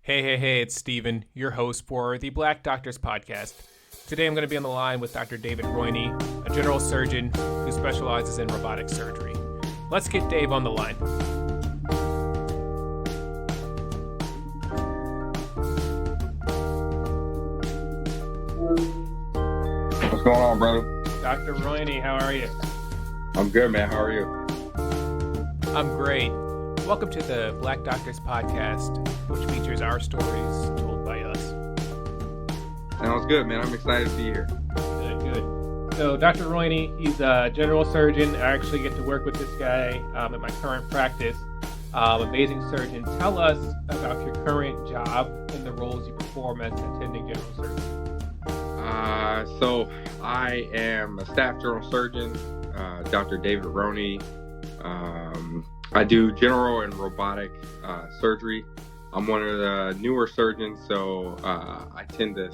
Hey, it's Steven, your host for the Black Doctors Podcast. Today I'm going to be on the line with Dr. David Rhoiney, a general surgeon who specializes in robotic surgery. Let's get Dave on the line. What's going on, brother? Dr. Rhoiney, how are you? I'm good, man. How are you? I'm great. Welcome to the Black Doctors Podcast, which features our stories told by us. Sounds good, man. I'm excited to be here. Good. So Dr. Rhoiney, he's a general surgeon. I actually get to work with this guy at my current practice. Amazing surgeon. Tell us about your current job and the roles you perform as an attending general surgeon. So I am a staff general surgeon, Dr. David Rhoiney. I do general and robotic surgery. I'm one of the newer surgeons, so I tend to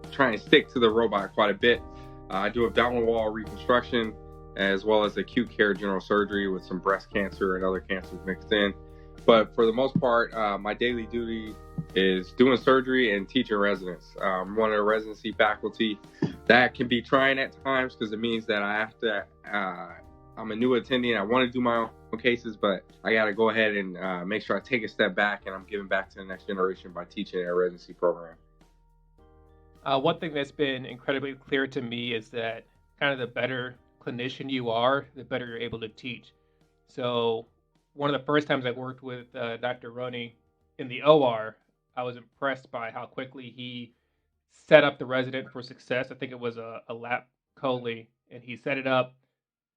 try and stick to the robot quite a bit. I do abdominal wall reconstruction as well as acute care general surgery with some breast cancer and other cancers mixed in. But for the most part, my daily duty is doing surgery and teaching residents. I'm one of the residency faculty. That can be trying at times because it means that I have to, I'm a new attending. I want to do my own cases, but I got to go ahead and make sure I take a step back and I'm giving back to the next generation by teaching a residency program. One thing that's been incredibly clear to me is that kind of the better clinician you are, the better you're able to teach. So one of the first times I worked with Dr. Rhoiney in the OR, I was impressed by how quickly he set up the resident for success. I think it was a lap chole, and he set it up,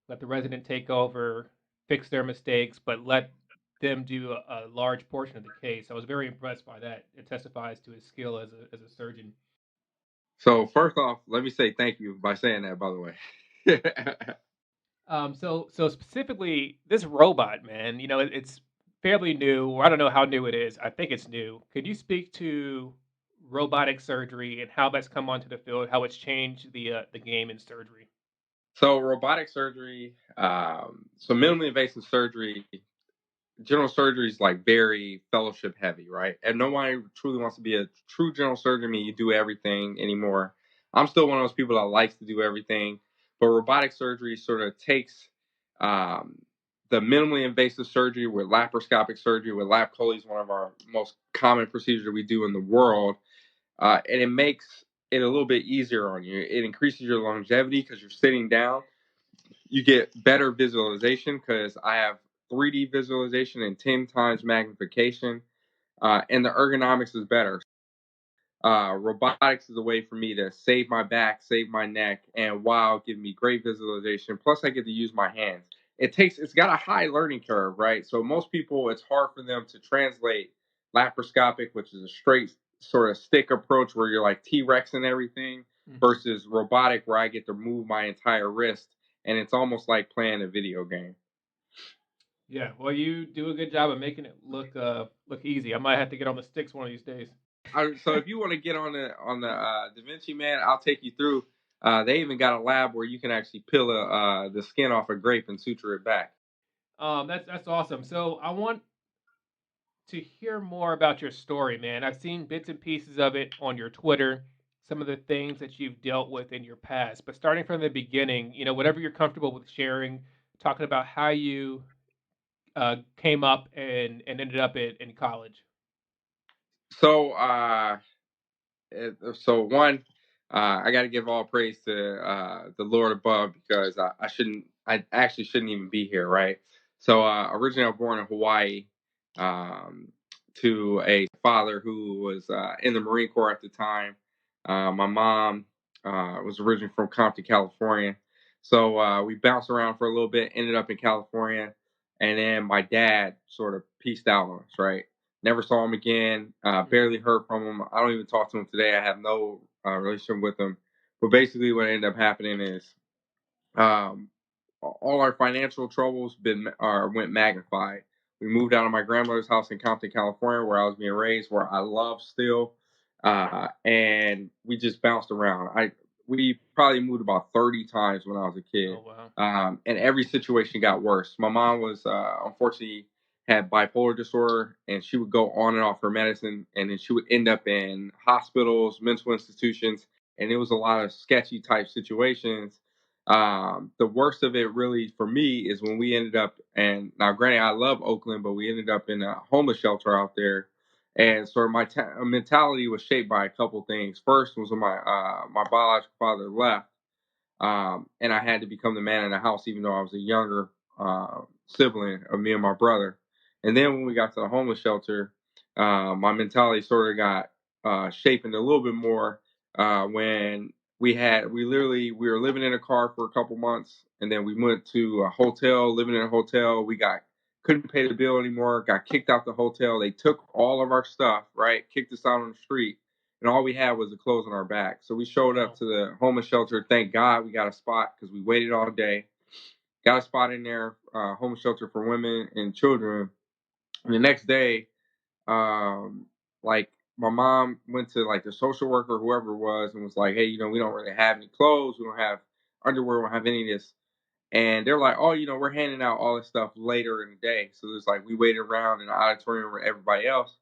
let the resident take over, fix their mistakes, but let them do a large portion of the case. I was very impressed by that. It testifies to his skill as a surgeon. So first off, let me say thank you by saying that, by the way. So specifically, this robot, man, it's fairly new. Or I don't know how new it is. I think it's new. Could you speak to robotic surgery and how that's come onto the field, how it's changed the game in surgery? So robotic surgery, so minimally invasive surgery, general surgery is like very fellowship heavy, right? And no one truly wants to be a true general surgeon. I mean, you do everything anymore. I'm still one of those people that likes to do everything, but robotic surgery sort of takes the minimally invasive surgery with laparoscopic surgery, with lap chole is one of our most common procedures that we do in the world, and it makes it a little bit easier on you. It increases your longevity because you're sitting down. You get better visualization because I have 3D visualization and 10 times magnification, and the ergonomics is better. Robotics is a way for me to save my back, save my neck, and while giving me great visualization. Plus, I get to use my hands. It's got a high learning curve, right? So most people, it's hard for them to translate laparoscopic, which is a straight sort of stick approach where you're like T-Rex and everything, versus robotic, where I get to move my entire wrist, and it's almost like playing a video game. Yeah, well, you do a good job of making it look easy. I might have to get on the sticks one of these days. So if you want to get on the Da Vinci, man, I'll take you through. They even got a lab where you can actually peel the skin off a grape and suture it back. That's awesome. So I want to hear more about your story, man. I've seen bits and pieces of it on your Twitter, some of the things that you've dealt with in your past. But starting from the beginning, whatever you're comfortable with sharing, talking about how you came up and ended up in college. So, one, I got to give all praise to the Lord above because I actually shouldn't even be here, right? So, originally I was born in Hawaii to a father who was in the Marine Corps at the time. My mom was originally from Compton, California. So we bounced around for a little bit, ended up in California. And then my dad sort of pieced out on us, right? Never saw him again. Barely heard from him. I don't even talk to him today. I have no relationship with him. But basically, what ended up happening is all our financial troubles went magnified. We moved out of my grandmother's house in Compton, California, where I was being raised, where I love still, and we just bounced around. We probably moved about 30 times when I was a kid. Oh, wow. And every situation got worse. My mom was unfortunately had bipolar disorder, and she would go on and off her medicine, and then she would end up in hospitals, mental institutions, and it was a lot of sketchy type situations. The worst of it, really, for me, is when we ended up, and now, granted, I love Oakland, but we ended up in a homeless shelter out there, and so my mentality was shaped by a couple things. First was when my biological father left, and I had to become the man in the house, even though I was a younger sibling of me and my brother. And then when we got to the homeless shelter, my mentality sort of got shaped a little bit more when we were living in a car for a couple months, and then we went to a hotel, living in a hotel. We got couldn't pay the bill anymore, got kicked out the hotel. They took all of our stuff, right? Kicked us out on the street, and all we had was the clothes on our back. So we showed up to the homeless shelter. Thank God we got a spot because we waited all day. Got a spot in there, homeless shelter for women and children. And the next day, um, like my mom went to like the social worker, whoever it was, and was like, "Hey, we don't really have any clothes. We don't have underwear. We don't have any of this." And they're like, "Oh, we're handing out all this stuff later in the day." So it's like we waited around in the auditorium with everybody else,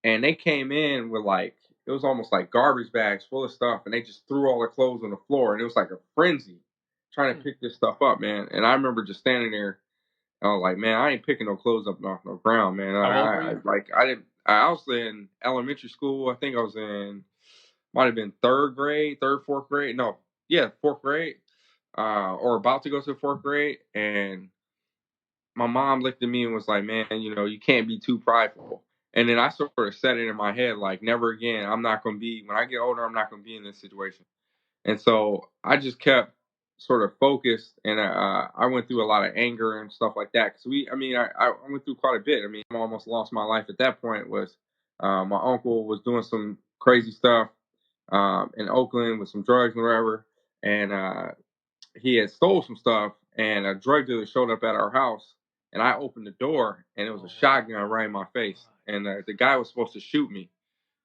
and they came in with like it was almost like garbage bags full of stuff, and they just threw all the clothes on the floor, and it was like a frenzy trying to pick this stuff up, man. And I remember just standing there. I was like, man, I ain't picking no clothes up off no ground, man. How old were I you? like I didn't. I was in elementary school. I think I was in might have been third grade, fourth grade. No, yeah, fourth grade, or about to go to fourth grade, and my mom looked at me and was like, "Man, you can't be too prideful." And then I sort of set it in my head, like, never again. I'm not going to be when I get older. I'm not going to be in this situation. And so I just kept sort of focused, and I went through a lot of anger and stuff like that. Because I went through quite a bit. I mean, I almost lost my life at that point. Was my uncle was doing some crazy stuff in Oakland with some drugs and whatever, and he had stole some stuff, and a drug dealer showed up at our house, and I opened the door, and it was a shotgun right in my face, and the guy was supposed to shoot me,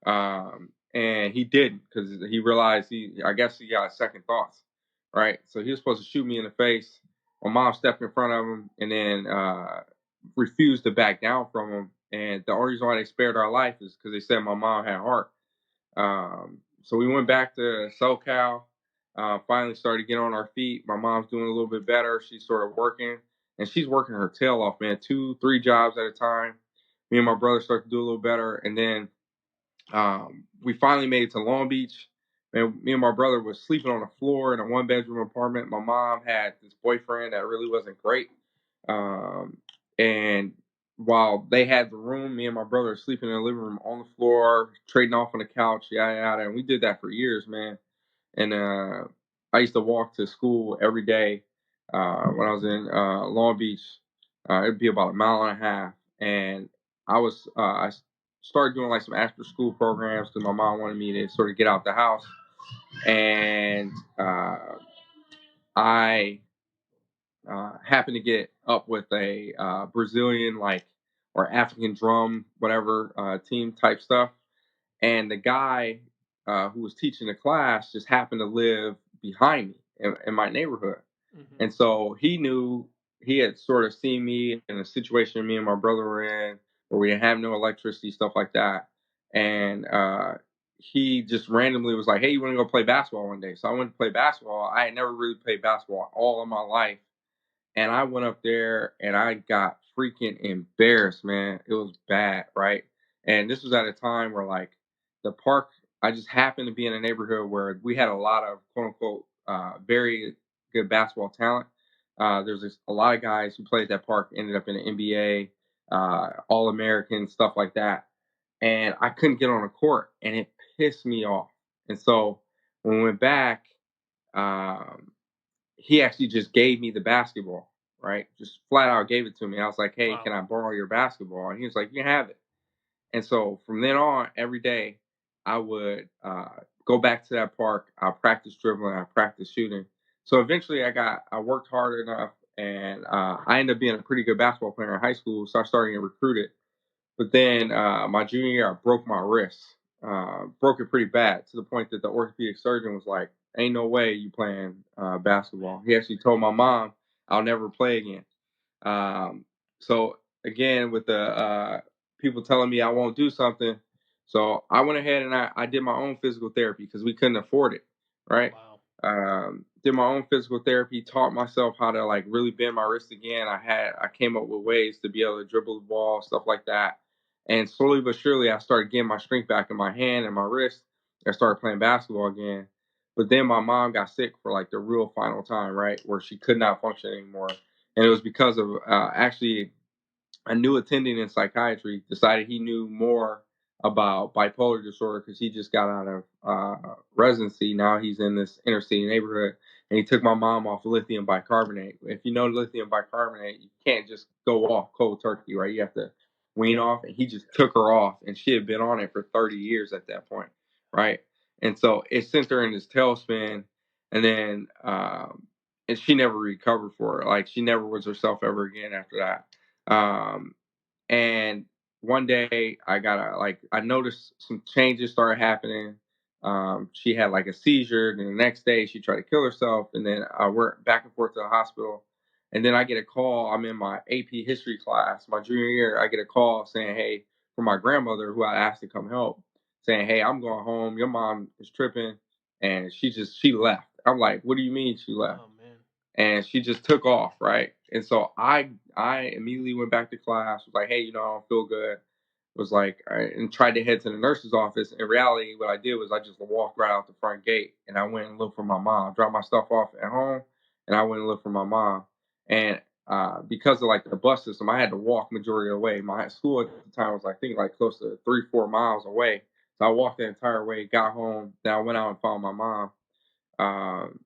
and he didn't because he realized I guess he got second thoughts, right? So he was supposed to shoot me in the face. My mom stepped in front of him and then refused to back down from him, and the only reason why they spared our life is because they said my mom had heart. So we went back to SoCal. Finally started to get on our feet. My mom's doing a little bit better. She's sort of working, and she's working her tail off, man. 2, 3 jobs at a time. Me and my brother start to do a little better, and then we finally made it to Long Beach. And me and my brother was sleeping on the floor in a 1-bedroom apartment. My mom had this boyfriend that really wasn't great. Um, and while they had the room, me and my brother were sleeping in the living room on the floor, trading off on the couch, yada yada. And we did that for years, man. And I used to walk to school every day when I was in Long Beach. It'd be about a mile and a half, and I started doing like some after school programs because my mom wanted me to sort of get out the house, and I happened to get up with a Brazilian like or African drum whatever team type stuff, and the guy who was teaching the class just happened to live behind me in my neighborhood. Mm-hmm. And so he had sort of seen me in a situation me and my brother were in where we didn't have no electricity, stuff like that. And he just randomly was like, "Hey, you want to go play basketball one day?" So I went to play basketball. I had never really played basketball all of my life. And I went up there and I got freaking embarrassed, man. It was bad, right? And this was at a time where like the park, I just happened to be in a neighborhood where we had a lot of quote unquote very good basketball talent. There's a lot of guys who played at that park ended up in the NBA, All American stuff like that. And I couldn't get on the court, and it pissed me off. And so when we went back, um, he actually just gave me the basketball, right? Just flat out gave it to me. I was like, "Hey, Wow. can I borrow your basketball?" And he was like, "You can have it." And so from then on, every day, I would go back to that park. I practice dribbling. I practice shooting. So eventually, I worked hard enough, and I ended up being a pretty good basketball player in high school. So I started getting recruited. But then my junior year, I broke my wrist. Broke it pretty bad to the point that the orthopedic surgeon was like, "Ain't no way you playing basketball." He actually told my mom, "I'll never play again." Um, so again with the people telling me I won't do something. So I went ahead and I did my own physical therapy because we couldn't afford it, right? Wow. Did my own physical therapy, taught myself how to like really bend my wrist again. I came up with ways to be able to dribble the ball, stuff like that. And slowly but surely, I started getting my strength back in my hand and my wrist. I started playing basketball again. But then my mom got sick for like the real final time, right, where she could not function anymore, and it was because of actually a new attending in psychiatry decided he knew more about bipolar disorder because he just got out of residency. Now he's in this inner city neighborhood, and he took my mom off lithium bicarbonate. If you know lithium bicarbonate, you can't just go off cold turkey, right? You have to wean Yeah. off, and he just took her off, and she had been on it for 30 years at that point, right? And so it sent her in this tailspin, and then and she never recovered for it. Like she never was herself ever again after that. Um, and one day I noticed some changes started happening. She had like a seizure. Then the next day she tried to kill herself. And then I went back and forth to the hospital. And then I get a call. I'm in my AP history class, my junior year. I get a call saying, hey, from my grandmother who I asked to come help, saying, hey, I'm going home. Your mom is tripping. And she left. I'm like, what do you mean she left? Oh man. And she just took off, right? And so I immediately went back to class, was like, hey, I don't feel good. Was like, and tried to head to the nurse's office. In reality, what I did was I just walked right out the front gate and I went and looked for my mom, dropped my stuff off at home, and I went and looked for my mom. And because of like the bus system, I had to walk majority of the way. My school at the time was, I think, like close to 3-4 miles away. So I walked the entire way, got home, then I went out and found my mom. Um,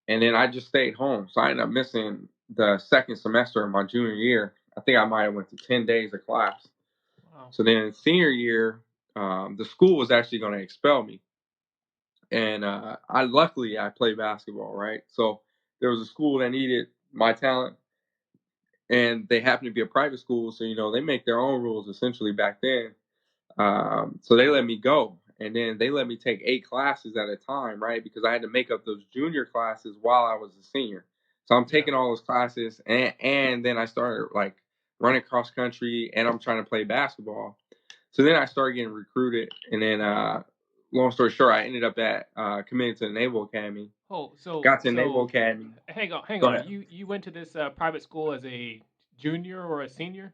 and then I just stayed home. So I ended up missing the second semester of my junior year. I think I might have went to 10 days of class. Wow. So then senior year, the school was actually going to expel me. And I played basketball, right? So there was a school that needed my talent, and they happened to be a private school. So, they make their own rules essentially back then. So they let me go, and then they let me take 8 classes at a time, right? Because I had to make up those junior classes while I was a senior. So I'm Yeah. taking all those classes, and then I started like running cross country, and I'm trying to play basketball. So then I started getting recruited, and then long story short, I ended up at committed to the Naval Academy. Oh, so Got to the Naval so Academy. hang Go on. ahead. You went to this private school as a junior or a senior?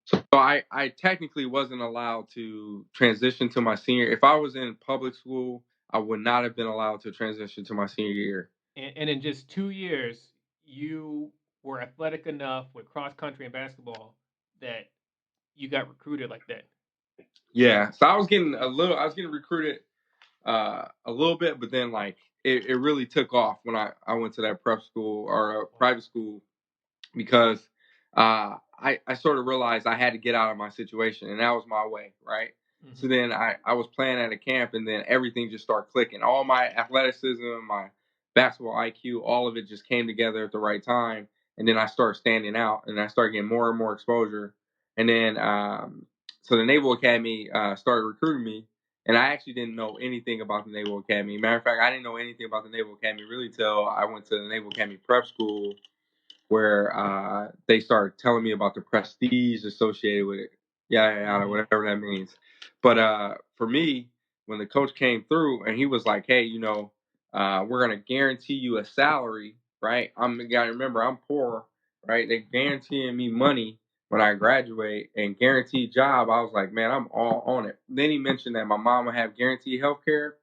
So I technically wasn't allowed to transition to my senior. If I was in public school, I would not have been allowed to transition to my senior year. And in just 2 years, you were athletic enough with cross country and basketball that you got recruited like that. Yeah. So I was getting recruited a little bit, but then like it really took off when I went to that prep school or a Wow. private school because I sort of realized I had to get out of my situation, and that was my way, right? So Hmm. then I was playing at a camp, and then everything just started clicking. All my athleticism, my basketball IQ, all of it just came together at the right time, and then I started standing out, and I started getting more and more exposure. And then so the Naval Academy started recruiting me, and I actually didn't know anything about the Naval Academy. Matter of fact, I didn't know anything about the Naval Academy really till I went to the Naval Academy prep school where they started telling me about the prestige associated with it. Yeah, yeah, Hmm. whatever that means. But for me, when the coach came through and he was like, "Hey, we're gonna guarantee you a salary, right? You gotta remember, I'm poor, right? They guaranteeing me money when I graduate and guaranteed job." I was like, "Man, I'm all on it." Then he mentioned that my mom would have guaranteed health care.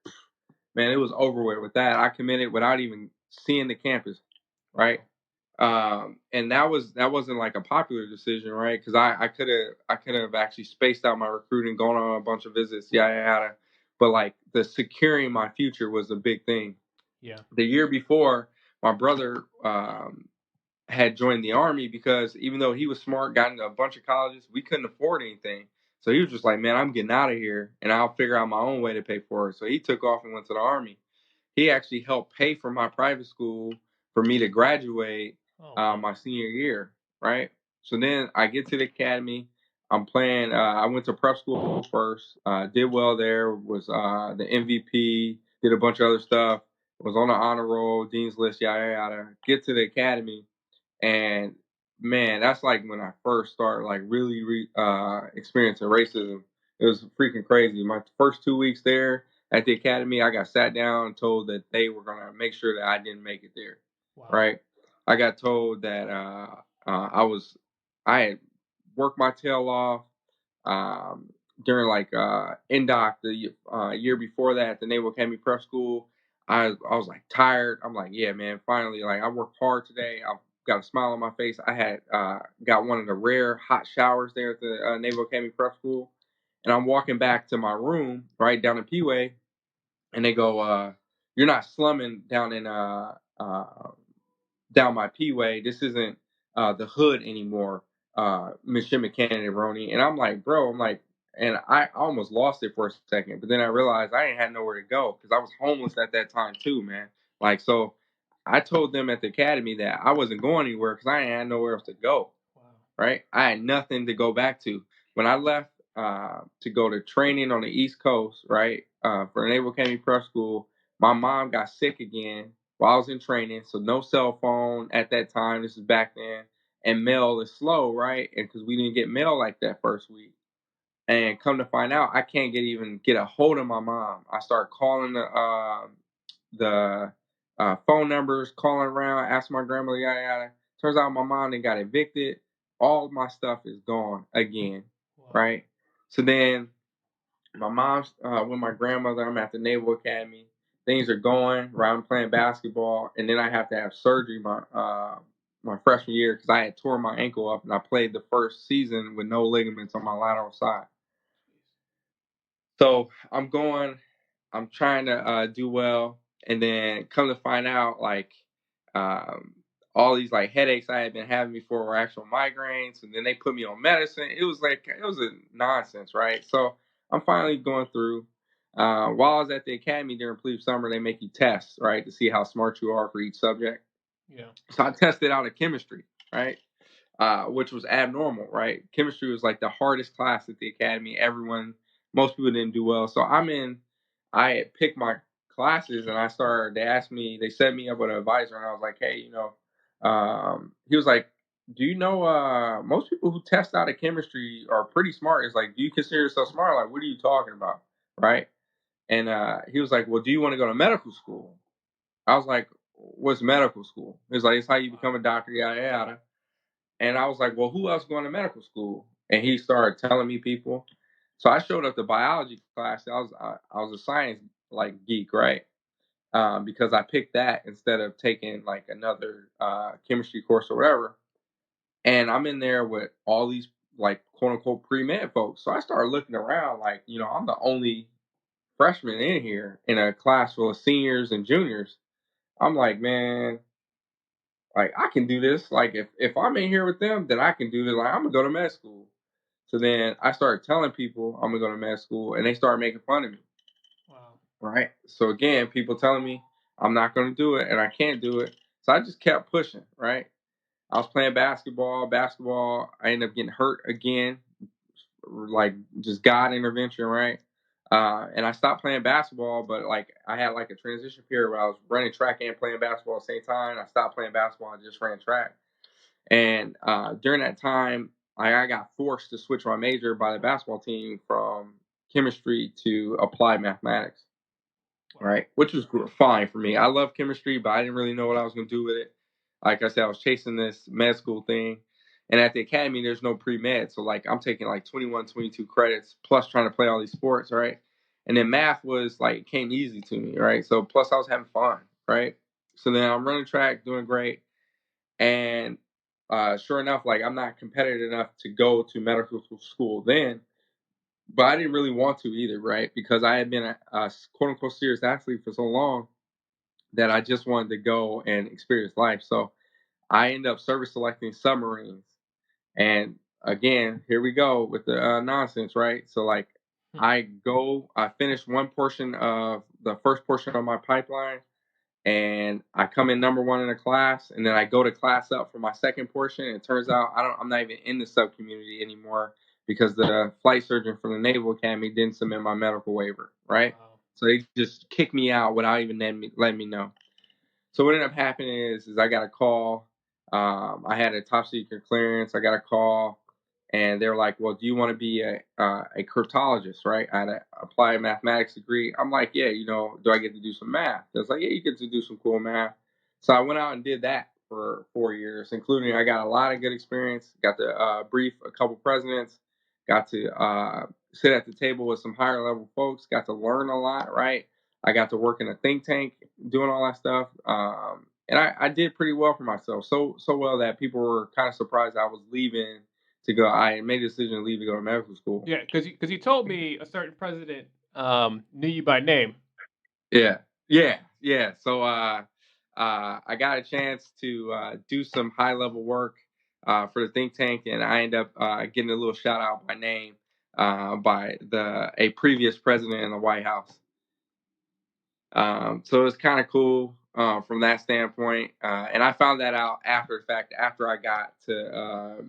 Man, it was over with that. I committed without even seeing the campus, right? Wow. And that wasn't like a popular decision, right? Because I could have actually spaced out my recruiting, gone on a bunch of visits, yada yada. But like the securing my future was a big thing. Yeah. The year before, my brother had joined the army because even though he was smart, got into a bunch of colleges, we couldn't afford anything. So he was just like, "Man, I'm getting out of here, and I'll figure out my own way to pay for it." So he took off and went to the army. He actually helped pay for my private school for me to graduate Oh wow. my senior year, right? So then I get to the academy. I'm playing. I went to prep school first. Did well there. Was the MVP. Did a bunch of other stuff. Was on the honor roll, dean's list, yada yada. Get to the academy, and man, that's like when I first started like really experiencing racism. It was freaking crazy. My first 2 weeks there at the academy, I got sat down and told that they were gonna make sure that I didn't make it there. Wow. Right? I got told that I had worked my tail off um, during like NDOC the year before that at the Naval Academy Prep School. I was like tired. I'm like, yeah, man, finally, like I worked hard today. I've got a smile on my face. I had got one of the rare hot showers there at the Naval Academy Prep School, and I'm walking back to my room right down in Peeway, and they go, "You're not slumming down in down my P-way. This isn't the hood anymore, Miss Candidate Rhoiney." And I'm like, bro, and I almost lost it for a second, but then I realized I ain't had nowhere to go because I was homeless at that time too, man. Like, so I told them at the academy that I wasn't going anywhere because I ain't had nowhere else to go. Wow. Right? I had nothing to go back to. When I left to go to training on the East Coast, right, for the Naval Academy Prep School, my mom got sick again while I was in training. So no cell phone at that time. This is back then, and mail is slow, right? And because we didn't get mail like that first week, and come to find out, I can't even get a hold of my mom. I start calling the phone numbers, calling around, asking my grandmother, yada yada. Turns out my mom then got evicted. All of my stuff is gone again, Wow. right? So then my mom's with my grandmother. I'm at the Naval Academy. Things are going right. I'm playing basketball, and then I have to have surgery my freshman year because I had tore my ankle up, and I played the first season with no ligaments on my lateral side. So I'm trying to do well, and then come to find out, like, um, all these like headaches I had been having before were actual migraines, and then they put me on medicine. It was a nonsense, right? So I'm finally going through. While I was at the academy during plebe summer, they make you tests, right, to see how smart you are for each subject. Yeah. So I tested out of chemistry, right? Which was abnormal, right? Chemistry was like the hardest class at the academy. Most people didn't do well. So I had picked my classes and they set me up with an advisor, and I was like, hey, he was like, do you know, most people who test out of chemistry are pretty smart. It's like, do you consider yourself smart? Like, what are you talking about? Right. And he was like, well, do you want to go to medical school? I was like, what's medical school? He's like, it's how you become a doctor, yada, yada. And I was like, well, who else going to medical school? And he started telling me people. So I showed up to biology class. I was a science like geek, right? Because I picked that instead of taking like another chemistry course or whatever. And I'm in there with all these like quote unquote pre med folks. So I started looking around like, I'm the only freshman in here in a class full of seniors and juniors. I'm like, man, like I can do this. Like if I'm in here with them, then I can do this. Like I'm gonna go to med school. So then I started telling people I'm gonna go to med school, and they started making fun of me. Wow. Right. So again, people telling me I'm not gonna do it and I can't do it. So I just kept pushing. Right. I was playing basketball. Basketball. I ended up getting hurt again. Like just God intervention. Right. And I stopped playing basketball, but like I had like a transition period where I was running track and playing basketball at the same time. I stopped playing basketball and just ran track. And during that time, I got forced to switch my major by the basketball team from chemistry to applied mathematics, Wow. right? Which was fine for me. I love chemistry, but I didn't really know what I was going to do with it. Like I said, I was chasing this med school thing. And at the academy, there's no pre med. So, like, I'm taking like 21, 22 credits plus trying to play all these sports, right? And then math was like, came easy to me, right? So, plus I was having fun, right? So then I'm running track, doing great. And sure enough, like I'm not competitive enough to go to medical school then, but I didn't really want to either, right? Because I had been a quote unquote serious athlete for so long that I just wanted to go and experience life. So I ended up service selecting submarines. And again, here we go with the nonsense, right? So like I finish one portion of the first portion of my pipeline, and I come in number one in the class, and then I go to class up for my second portion. And it turns out I'm not even in the sub community anymore because the flight surgeon from the Naval Academy didn't submit my medical waiver, right? Wow. So they just kicked me out without even letting me know. So what ended up happening is I got a call. I had a top secret clearance. I got a call, and they were like, "Well, do you want to be a cryptologist?" Right? I had an applied mathematics degree. I'm like, "Yeah, do I get to do some math?" They was like, "Yeah, you get to do some cool math." So I went out and did that for 4 years, including I got a lot of good experience. Got to brief a couple presidents. Got to sit at the table with some higher level folks. Got to learn a lot. Right? I got to work in a think tank doing all that stuff. And I did pretty well for myself. So well that people were kind of surprised I was leaving to go. I made a decision to leave to go to medical school. Yeah, because you told me a certain president knew you by name. Yeah, yeah. So I got a chance to do some high level work for the think tank, and I ended up getting a little shout out by name by a previous president in the White House. So it's kind of cool from that standpoint. And I found that out after the fact, after I got to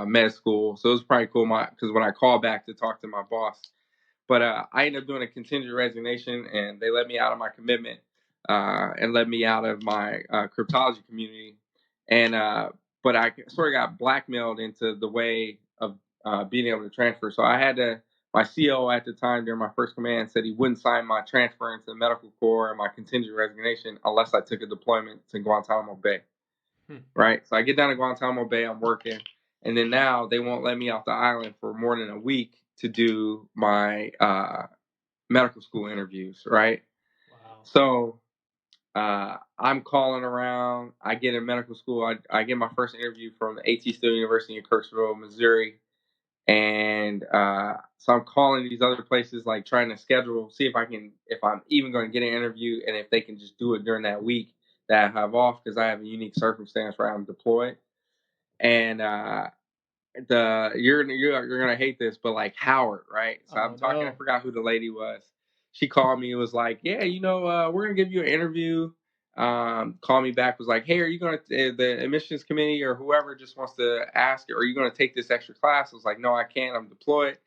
med school. So it was probably cool because when I called back to talk to my boss, but I ended up doing a contingent resignation, and they let me out of my commitment and let me out of my cryptology community. And but I sort of got blackmailed into the way of being able to transfer. So I had to. My CO at the time during my first command said he wouldn't sign my transfer into the medical corps and my contingent resignation unless I took a deployment to Guantanamo Bay. Right. So I get down to Guantanamo Bay, I'm working, and then now they won't let me off the island for more than a week to do my medical school interviews. Right. Wow. So I'm calling around. I get in medical school. I get my first interview from the AT Still University in Kirksville, Missouri. And so I'm calling these other places, like trying to schedule, see if I'm even going to get an interview, and if they can just do it during that week that I have off, because I have a unique circumstance where I'm deployed. And you're gonna hate this, but like Howard, right? So I'm Oh talking. I no. forgot who the lady was. She called me and was like, "Yeah, we're gonna give you an interview." Call me back, was like, "Hey, are you gonna the admissions committee or whoever just wants to ask, are you gonna take this extra class?" I was like, "No, I can't. I'm deployed."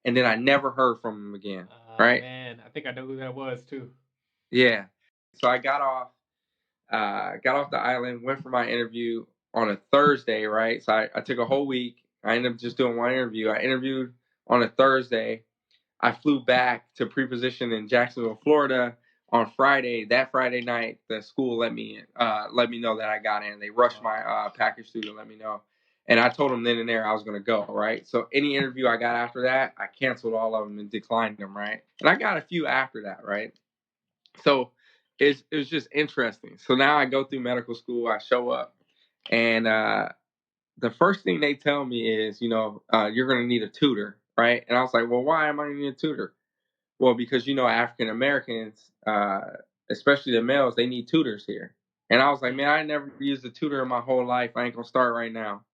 And then I never heard from him again. Right? Man, I think I know who that was too. Yeah. So I got off the island, went for my interview on a Thursday, right? So I took a whole week. I ended up just doing one interview. I interviewed on a Thursday. I flew back to preposition in Jacksonville, Florida on Friday. That Friday night, the school let me know that I got in. They rushed my package through to let me know. And I told them then and there I was going to go, right? So any interview I got after that, I canceled all of them and declined them, right? And I got a few after that, right? So it was just interesting. So now I go through medical school, I show up, and the first thing they tell me is, you're going to need a tutor, right? And I was like, well, why am I going to need a tutor? Well, because African Americans, especially the males, they need tutors here. And I was like, man, I never used a tutor in my whole life. I ain't gonna start right now.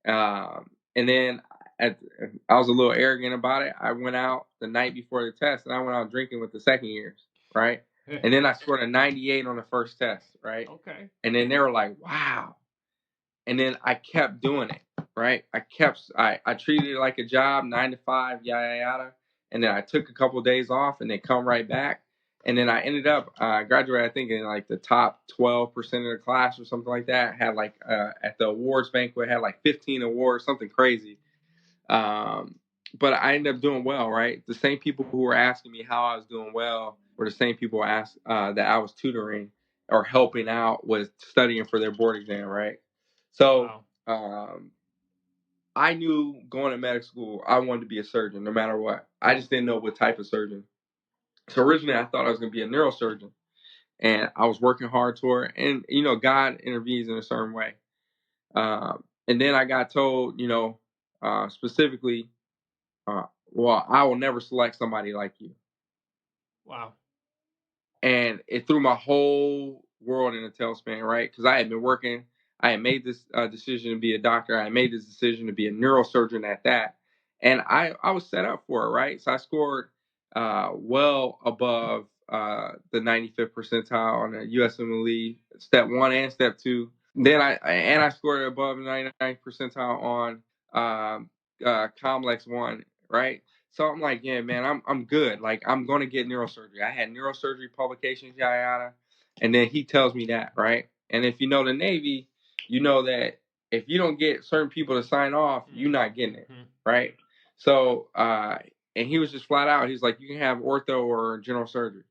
And then I was a little arrogant about it. I went out the night before the test, and I went out drinking with the second years, right? And then I scored a 98 on the first test, right? Okay. And then they were like, wow. And then I kept doing it, right? I treated it like a job, 9 to 5, yada, yada. And then I took a couple of days off and then come right back. And then I ended up graduating, I think, in like the top 12% of the class or something like that. Had like at the awards banquet, had like 15 awards, something crazy. But I ended up doing well, right? The same people who were asking me how I was doing well were the same people asked that I was tutoring or helping out with studying for their board exam, right? So I knew going to medical school, I wanted to be a surgeon no matter what. I just didn't know what type of surgeon. So originally, I thought I was going to be a neurosurgeon, and I was working hard toward it. And God intervenes in a certain way. And then I got told, specifically, well, I will never select somebody like you. Wow. And it threw my whole world in a tailspin, right? Because I had been working. I had made this decision to be a doctor. I made this decision to be a neurosurgeon at that. And I was set up for it, right? So I scored well above the 95th percentile on the USMLE step 1 and step 2. Then I scored above the 99th percentile on Complex 1, right? So I'm like, yeah, man, I'm good. Like, I'm going to get neurosurgery. I had neurosurgery publications, yada, yada. And then he tells me that, right? And if you know the Navy, you know that if you don't get certain people to sign off, you're not getting it, right? So, and he was just flat out. He's like, you can have ortho or general surgery.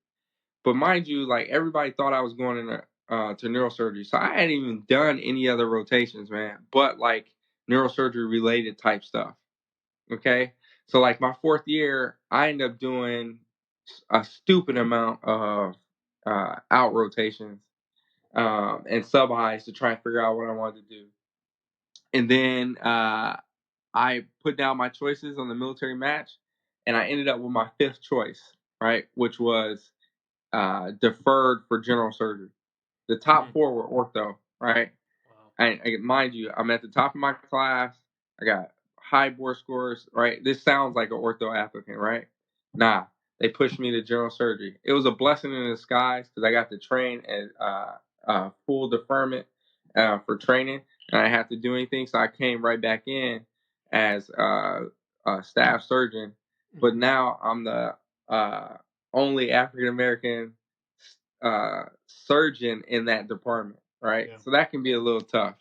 But mind you, like everybody thought I was going in to neurosurgery, so I hadn't even done any other rotations, man. But like neurosurgery related type stuff. Okay, so like my fourth year, I ended up doing a stupid amount of out rotations and sub highs to try and figure out what I wanted to do. And then I put down my choices on the military match, and I ended up with my fifth choice, right, which was deferred for general surgery. The top four were ortho, right? Wow. Mind you, I'm at the top of my class. I got high board scores, right? This sounds like an ortho applicant, right? Nah, they pushed me to general surgery. It was a blessing in disguise because I got to train at full deferment for training, and I didn't have to do anything. So I came right back in as a staff surgeon, but now I'm the only African American surgeon in that department, right? Yeah. So that can be a little tough.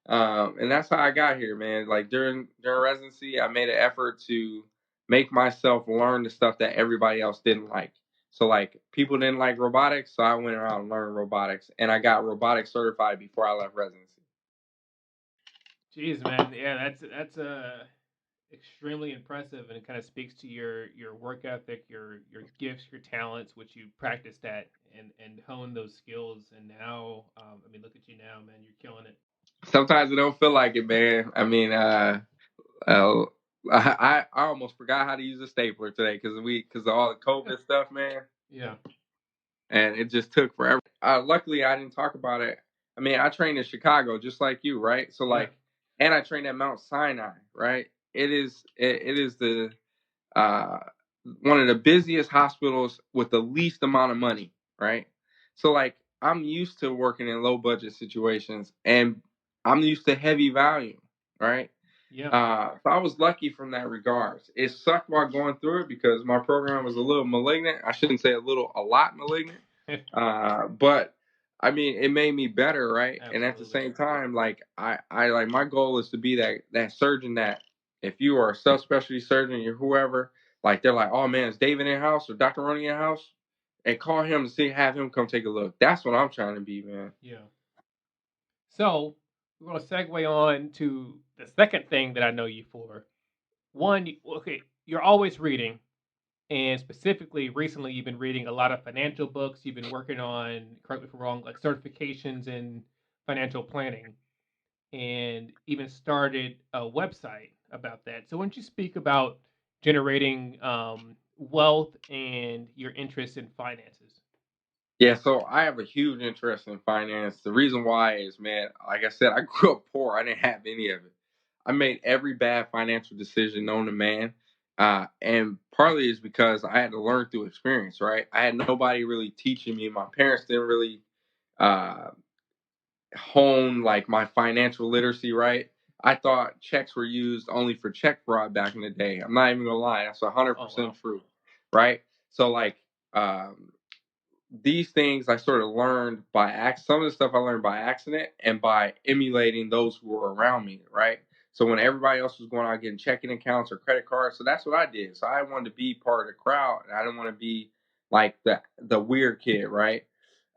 And that's how I got here, man. Like during residency, I made an effort to make myself learn the stuff that everybody else didn't like. So like people didn't like robotics, so I went around and learned robotics, and I got robotics certified before I left residency. Jeez, man, yeah, that's extremely impressive, and it kind of speaks to your work ethic, your gifts, your talents, which you practiced at and honed those skills. And now, I mean, look at you now, man. You're killing it. Sometimes it don't feel like it, man. I mean, I almost forgot how to use a stapler today because of all the COVID stuff, man. Yeah. And it just took forever. Luckily, I didn't talk about it. I mean, I trained in Chicago just like you, right? So like, and I trained at Mount Sinai, right? It is the one of the busiest hospitals with the least amount of money, right? So like, I'm used to working in low budget situations, and I'm used to heavy volume, right? Yeah. So I was lucky from that regards. It sucked while going through it because my program was a little malignant. I shouldn't say a lot malignant. But I mean, it made me better, right? Absolutely. And at the same time, like I like my goal is to be that surgeon that if you are a subspecialty surgeon, you're whoever, like they're like, oh man, is David in house or Dr. Rhoiney in house? And call him to see, have him come take a look. That's what I'm trying to be, man. Yeah. So we're gonna segue on to the second thing that I know you for. One, okay, you're always reading. And specifically, recently, you've been reading a lot of financial books. You've been working on, correct me if I'm wrong, like certifications in financial planning, and even started a website about that. So, why don't you speak about generating wealth and your interest in finances? Yeah, so I have a huge interest in finance. The reason why is, man, like I said, I grew up poor. I didn't have any of it. I made every bad financial decision known to man. And partly is because I had to learn through experience, right? I had nobody really teaching me. My parents didn't really uh, hone like my financial literacy, right? I thought checks were used only for check fraud back in the day. I'm not even gonna lie, that's 100% true, right? So like these things I sort of learned by some of the stuff I learned by accident and by emulating those who were around me, right? So when everybody else was going out getting checking accounts or credit cards, so that's what I did. So I wanted to be part of the crowd, and I didn't want to be like the weird kid, right?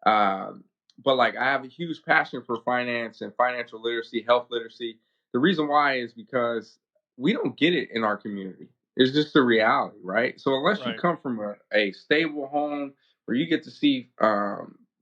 Um, but like I have a huge passion for finance and financial literacy, health literacy. The reason why is because we don't get it in our community. It's just the reality, right? So unless you come from a stable home where you get to see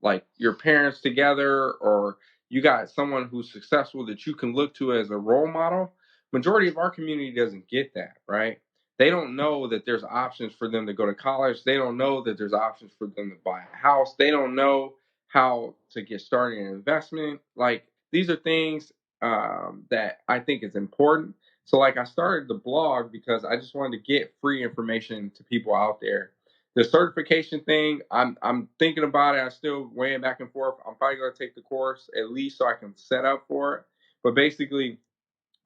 like your parents together, or you got someone who's successful that you can look to as a role model, majority of our community doesn't get that, right? They don't know that there's options for them to go to college. They don't know that there's options for them to buy a house. They don't know how to get started in investment. Like these are things that I think is important. So like I started the blog because I just wanted to get free information to people out there. The certification thing, I'm thinking about it. I'm still weighing back and forth. I'm probably going to take the course at least so I can set up for it. But basically,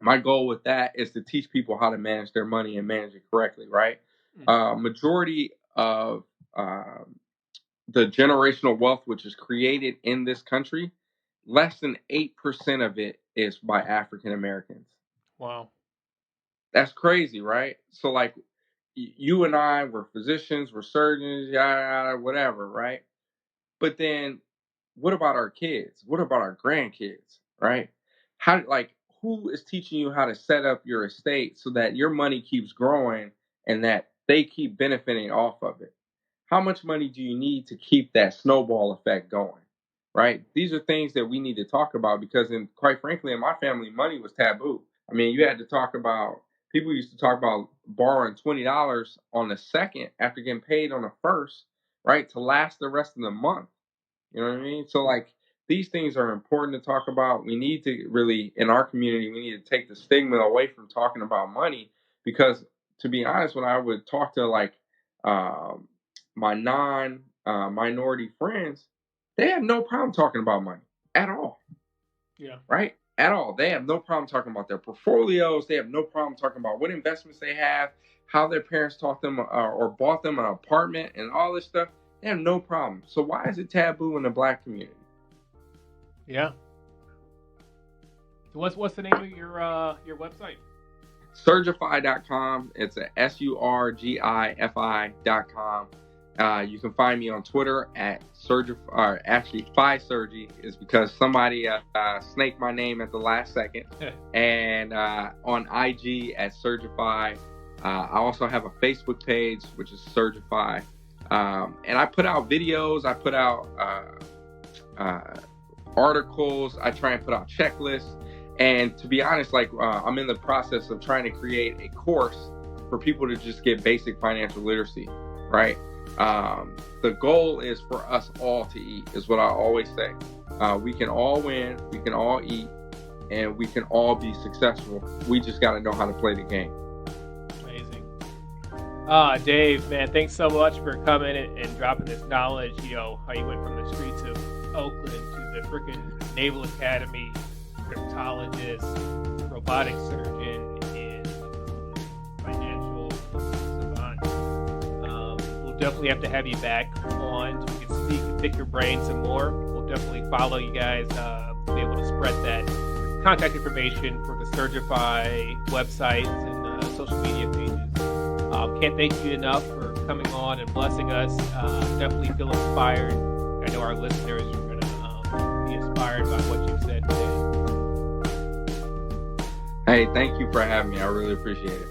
my goal with that is to teach people how to manage their money and manage it correctly, right? Majority of the generational wealth which is created in this country less than 8% of it is by African Americans. Wow. That's crazy, right? So like you and I were physicians, we're surgeons, yada, yada, whatever, right? But then what about our kids? What about our grandkids, right? How, like, who is teaching you how to set up your estate so that your money keeps growing and that they keep benefiting off of it? How much money do you need to keep that snowball effect going, right? These are things that we need to talk about because, quite frankly, in my family, money was taboo. I mean, you had to talk about, people used to talk about borrowing $20 on the second after getting paid on the first, right, to last the rest of the month. You know what I mean? So like these things are important to talk about. We need to really, in our community, we need to take the stigma away from talking about money because, to be honest, when I would talk to like my non-minority friends, they have no problem talking about money at all. Yeah. Right? At all. They have no problem talking about their portfolios. They have no problem talking about what investments they have, how their parents taught them or bought them an apartment and all this stuff. They have no problem. So why is it taboo in the Black community? Yeah. So what's the name of your website? Surgify.com. It's a SURGIFI.com. You can find me on Twitter at Surgify. Actually, Phi Surgery is because somebody snaked my name at the last second. And on IG at Surgify. I also have a Facebook page, which is Surgify. And I put out videos. I put out articles. I try and put out checklists. And to be honest, like I'm in the process of trying to create a course for people to just get basic financial literacy, right? The goal is for us all to eat, is what I always say. We can all win, we can all eat, and we can all be successful. We just got to know how to play the game. Amazing. Dave, man, thanks so much for coming and dropping this knowledge. You know, how you went from the streets of Oakland to the freaking Naval Academy, cryptologist, robotic surgeon, and financial savant. We'll definitely have to have you back on so we can speak and pick your brain some more. We'll definitely follow you guys, be able to spread that contact information for the Surgify websites and social media pages. Can't thank you enough for coming on and blessing us. Definitely feel inspired. I know our listeners are going to be inspired by what you've said today. Hey, thank you for having me. I really appreciate it.